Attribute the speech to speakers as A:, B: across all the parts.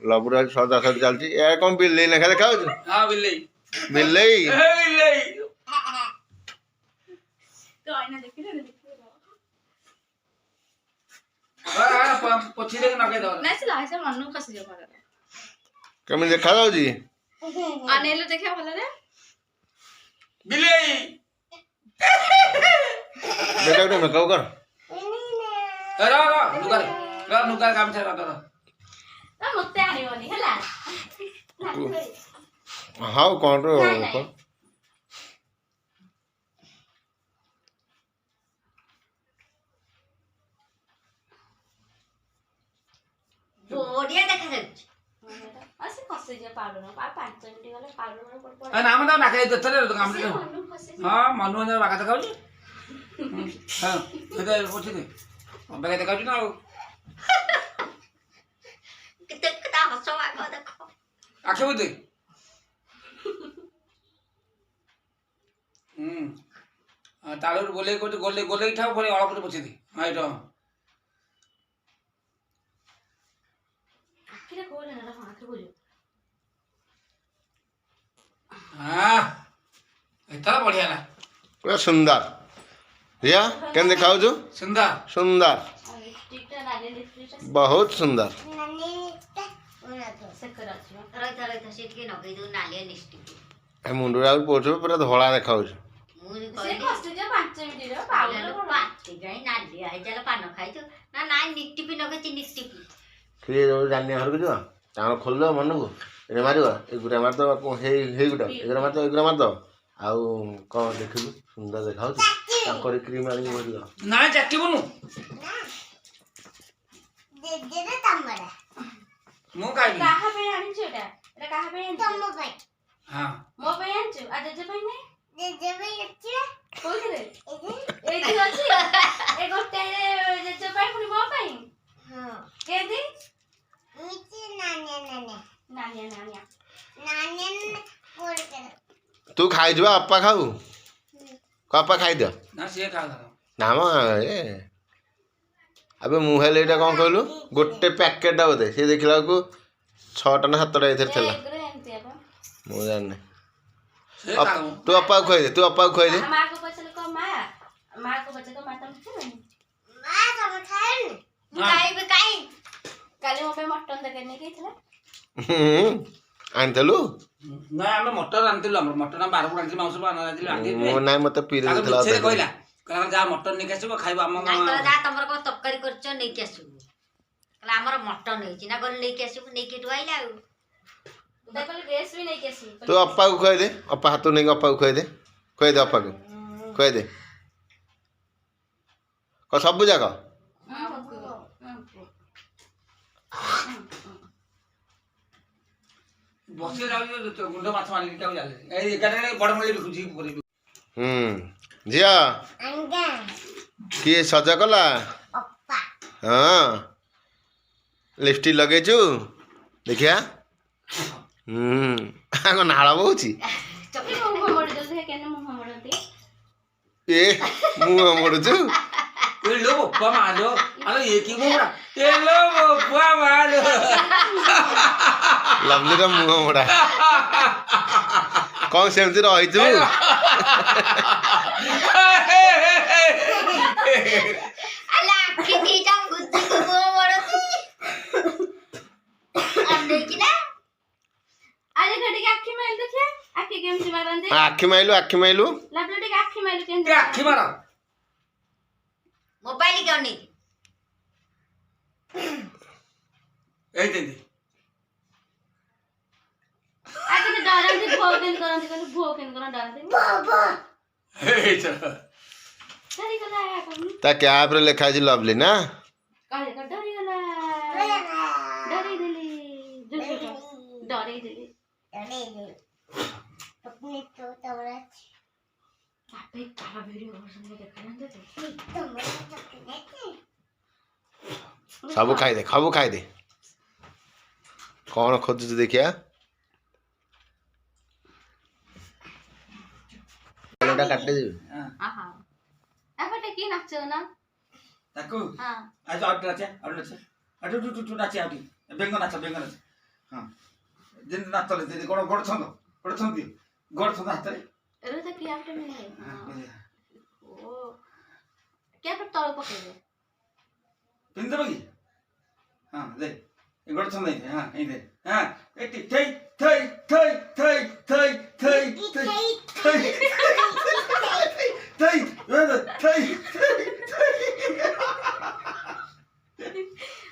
A: लबुरा सदा सद चलती यार कौन बिल्ली ने खाते खाओ
B: हां बिल्ली
A: बिल्ली
B: बिल्ली
C: तो आईना देखिले
B: पछी देख ना के दो
C: नहीं चला ऐसे मनु खसी जा पारे
A: कमी देखा जाओ जी
C: अनेलो देखिया भले रे
B: बिल्ली
A: बेटा उठे मैं कहू कर
B: नुकर काम छे रा
C: ना मते आनिबनी हला
A: हाउ कौन रो
D: बढ़िया देखा जाଉଛି
C: असे खसी जे पारो ना 5 मिनिट गले पारो ना पड़
B: आ नाम तो नाके देथले काम रे
C: मनु खसी
B: हां मनु ने बाका देखाउची हां एते पछी दे बाका देखाउची ना
D: कितना हसवा को देखो
B: आखे बुदे तालर गोले को गोले गोले ठाव परे अलग पछी दे हां एटा
C: आखिरे कोले ना आखिरे बोलियो
B: हां एता बढ़िया ना
A: पूरा सुंदर रिया केन दिखाओ जो
B: सुंदर
A: सुंदर
C: लिपस्टिक नाले लिपस्टिक
A: बहुत सुंदर
D: रही सीट नगे दो नालिया लिपस्टिक
A: ए मुंडरा पोछो पूरा धोला देखाओ
C: से खसी जे 5 मिनिट रे पाउडर
D: पाटी गई नालिया है चल पान खाइ तो ना ना निकटिपी नगे ची निकटिपी
A: फिर जो जानिया घर को जो तार खोल दो मन को ए मारिबा ए गुटा मार दो हे हे गुटा एगरा मार दो आउ कौन देखिलु सुंदर देखाउ ताकर क्रीम आनी बोल दो
B: ना चाटी बनु
D: दे दे रे तमरा
B: मु खाइ
C: कहा पे आनी छेटा एटा कहा पे आनी
D: तम भाई
B: हां
C: मो पे आनी आ जे पे नहीं
D: दे भाई अच्छे
C: कोई रे ए जी अछि ए गोटे जे पे पुनी मो पे
D: हां
C: के दी
D: नीचे नानिया बोल कर
A: तू खाइ जबा अपा खाऊ अपा खाइ दो
B: ना से खा
A: ना म ए अबे मुहेल एटा कोन कहलु गोटे पैकेट दा बोदे से देखला को 6 टा ना 7 टा इधर थला
C: एग्रे एंती अब
A: मु जाने
B: से खा
A: तू अपा को खोइ दे
C: मां को पछले को मां को बचे को माता मुछ नहीं
D: मां सब खाए काई
C: काली मो पे मटन दे के नहीं थला
A: आनतलु
B: ना हम मटन आनतिलु हम मटन 12 गुण आनतिलु मांस बना आनतिलु
A: मो नाइ मते पीरे देथला
B: से कहला कहला जा मटन नहीं खाइबो खाइबो हम
D: नाइ कहला जा तमर को तक्करी करछ नै के आसु कहला हमर मटन होई छी ना गल नै के आसु नै के टुआइला
C: देखल ड्रेस भी नहीं केसी
A: तू अपा को खोइ दे अपा हाथ नहीं अपा को खोइ दे अपा को खोइ दे को सब जगह
B: बसे जाउ जो गुंडो माछ मारी के जाले ए एकाने बड़ मले बिकुजी करे
A: जिया
D: अंगा
A: किए सजा कला
D: पप्पा
A: हाँ लिपस्टिक लगे छु देखिया आगो नाला बहुची
C: चपे मुंह मोड़ दे केने मुंह मोड़ दे
A: ए मुंह मोड़ छु
B: ए लो पप्पा मारो अरे ये की मोड़ा ए लो पप्पा मारो
A: लवली रा मुंह मोड़ा कौन सेमती रही तू
D: अला किती जा बुद्धी को मोड़ती अंदर की ना
C: अरे घड़ी के आखी माइल देखिए आखी गेम से मारन दे
A: आखी माइलू
C: लबलडी के आखी माइल केन
B: क्या आखी मारा
D: मोबाइल क्यों नहीं
B: ए दे
C: आके तो डरन दे भोकेन करन दे भोकेन करन डर दे
D: बाबा
B: ए चल
C: डरी गला
A: ता क्या पर लिखा जी लवली ना
C: काहे का डरी गला डरी दिली डरी दिली
D: अरे अपने तो तवरा
C: आपे काला वीडियो वर्जन में देखना दे
A: सब खाई दे कौन खोज देखिया एटा काटे दे
C: आहा एफटे की नाचो ना
B: ताको
C: हां
B: आज आउट नाचे आउट नाचे अटू टू टू नाचे आउट ବେଙ୍ଗ ନାଚ ହଁ ଯେମିତି ନାଚଲେ ଯେମିତି ଗୋଡ଼ ଛନ୍ଦ ଦିଅ ଗୋଡ଼ ଛନ୍ଦ ହାତରେ
C: ଏରେ ତ କ୍ୟାପ୍ଟା ମିଳେ
B: ହଁ, ବଢ଼ିଆ।
C: ଓ କ୍ୟାପ୍ଟା ତଳ ପକେଇବେ
B: ପିନ୍ଧିଦେବ କି ହଁ ଦେ ଏ ଗୋଡ଼ ଛନ୍ଦ ହେଇଥାଏ ହଁ ହେଇଥାଏ ହଁ ଏଠି ଥଇ ଥଇ ଥଇ ଥଇ ଥଇ ଥଇ ଥଇ ଥଇ ଥଇ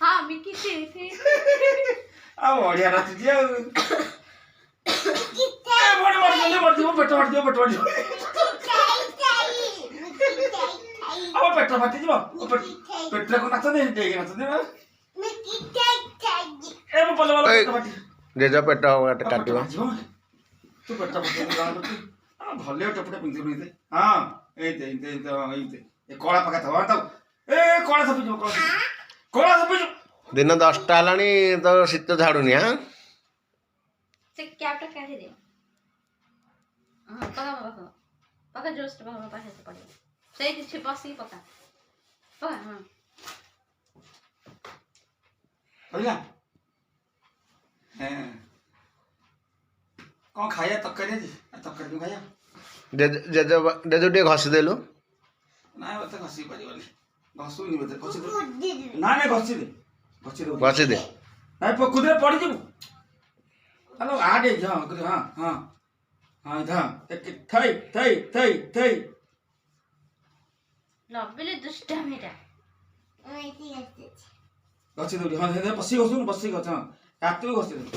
C: ହଁ ମିକି ଥି
B: ଆଉ ବଢ଼ିଆ ନାଚୁଛି ଆଉ ପେଟ ଫାଟିଯିବ ଆମ ପେଟ ଫାଟିଯିବ ପେଟରେ କଣ ନାଚନ୍ତି ଡେଇକି ନାଚନ୍ତି ଏ ମୋ ପଲ ପେଟ ଫାଟି
A: ଜେଜ ପେଟ କାଟିବ
B: ତୁ ପେଟ ଫାଟି ଭଲ ଟପଟା ପିନ୍ଧିବୁ ଏଇତେ ହଁ ଏଇତେ ଏ କଳା ପାଖା ଥବ ତାକୁ ଏ କଳା ସପିଯିବ କଳା ସପିଯିବ
A: ଦିନ 10ଟା ହେଲାଣି ତ ଶୀତ ଛାଡୁନି ଆଁ
C: ସେ କ୍ୟାପ୍ଟା କାଢି ଦେ ହଁ ପକା ଜୋଷ୍ଟ ପାଖେ ପଡ଼ିବ ସେଇଠି ଛି ବସିକି ପକା ହଁ
B: କହିଲା କଣ ଖାଇବା ତରକାରୀ ଆଜି ତରକାରୀ କଣ ଖାଇବା
A: ଜେଜ ଟିକେ ଘଷି ଦେଲୁ
B: ନାଇଁ ମତେ ଘଷି ପାରିବନି ଘଷୁନି ବୋଧେ ଘଷି ଦେ ନାଇଁ ଘଷି ଦେ
A: ଘଷି ଦେ
B: ନାଇଁ କୁଦିରେ ପଡ଼ିଯିବୁ ହ୍ୟାଲୋ ଆଡ଼େ ହଁ ହଁ ହଁ ହଁ ଥଇ ଥଇ ଥଇ ଥଇ
C: ଲବିଲେ ଦୁଷ୍ଟାମିଟା
B: ଘଷି ଦେବି ହଁ ବସିକି ଘଷୁନୁ ବସିକି ଘଷ ହଁ ରାତିକୁ ଘଷି ଦେବି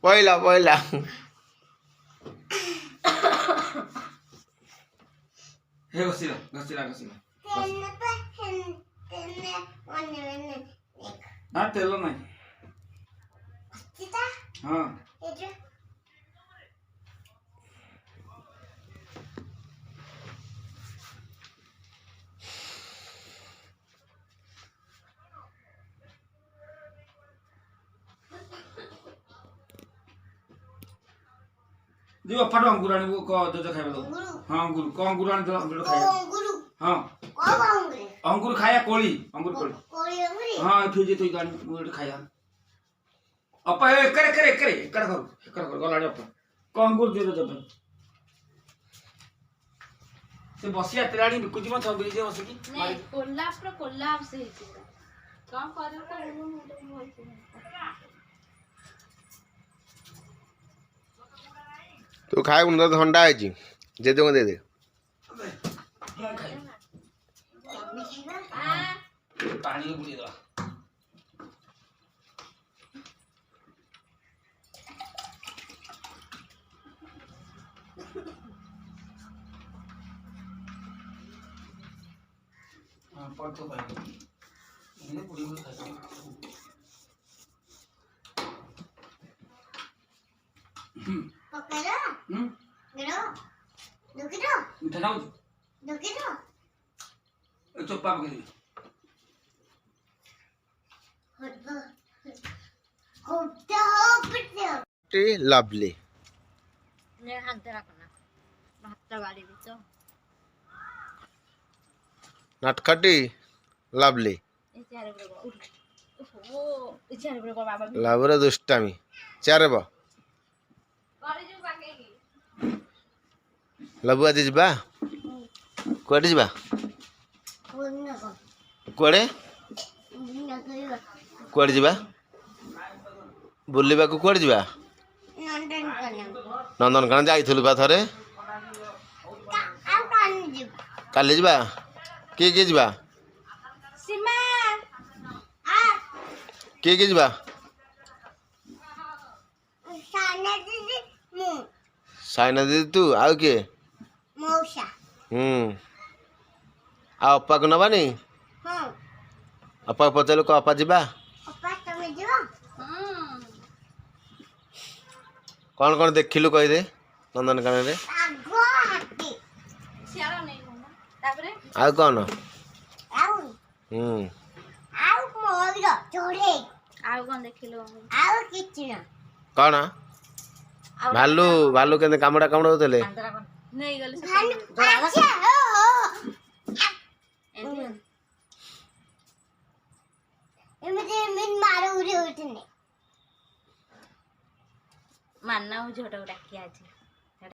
A: ପଇଲା
B: ହେ ଘଷିଲା ନା ତେଲ ନାହିଁ ହଁ ଯିବ ଅପାଠୁ ଅଙ୍ଗୁର ଆଣିବୁ ଜେଜ ଖାଇବା ଦବୁ ହଁ ଅଙ୍ଗୁର କଣ ଅଙ୍ଗୁର ଆଣିଥିଲ ଅଙ୍ଗୁର ଖାଇବା ହଁ ଅଙ୍ଗୁର ଖାଇବା କୋଳି ଅଙ୍ଗୁର କୋଳି ହଁ ଫ୍ରିଜ ଥୋଇକି ଆଣିବୁ ମୁଁ ଏଠି ଖାଇବା ଅପା ଏକରେ ଘର ଗଲାଣି ଅପା କଣ ଅଙ୍ଗୁର ଦିଅ ଜେଜ ପାଇଁ ସେ ବସି ଆସିଲାଣି ବିକୁଛି ମୋ ଛବିରି ଯେ ବସିକି
C: କୋଲାପ୍ସ ହେଇଛି କଣ କରିବୁ
A: ତୁ ଖାଇବୁନି ତ ଥଣ୍ଡା ହେଇଛି ଜେଜେଙ୍କୁ ଦେଇଦେ
B: ପାଣି ବୁଡେଇଦବା ପଡୁ ପାଣି ବୁଡି ଖାଇଦେବା ମିଠା ଖାଉଛୁ ଚୋପା ପକେଇଦେବି
A: ଲଭଲି ନଟଖଟି ଲଭଲି ଲଭର ଦୁଷ୍ଟାମି ଚାରେ ବ ଲଭୁ ଆଜି ଯିବା କୁଆଡେ ଯିବା କୁଆଡେ ଯିବା ବୁଲିବାକୁ କୁଆଡେ ଯିବା ନନ୍ଦନକାନନ ଯାଇଥିଲୁ ବା ଥରେ କାଲି ଯିବା କିଏ ଯିବା କିଏ ଯିବା ସାଇନା ଦିଦି ତୁ ଆଉ କିଏ ଆଉ ଅପାକୁ ନବାନି ଅପା ପଚାରିଲୁ କ ଅପା ଯିବା କଣ ଦେଖିଲୁ କହିଦେ ନନ୍ଦନକାନନରେ ଆଉ କଣ କଣ ଭାଲୁ କେମିତି କାମୁଡା କାମୁଡଉଥିଲେ
C: ମାନନା ଝିଅଟାକୁ ଡାକିଆ ଅଛି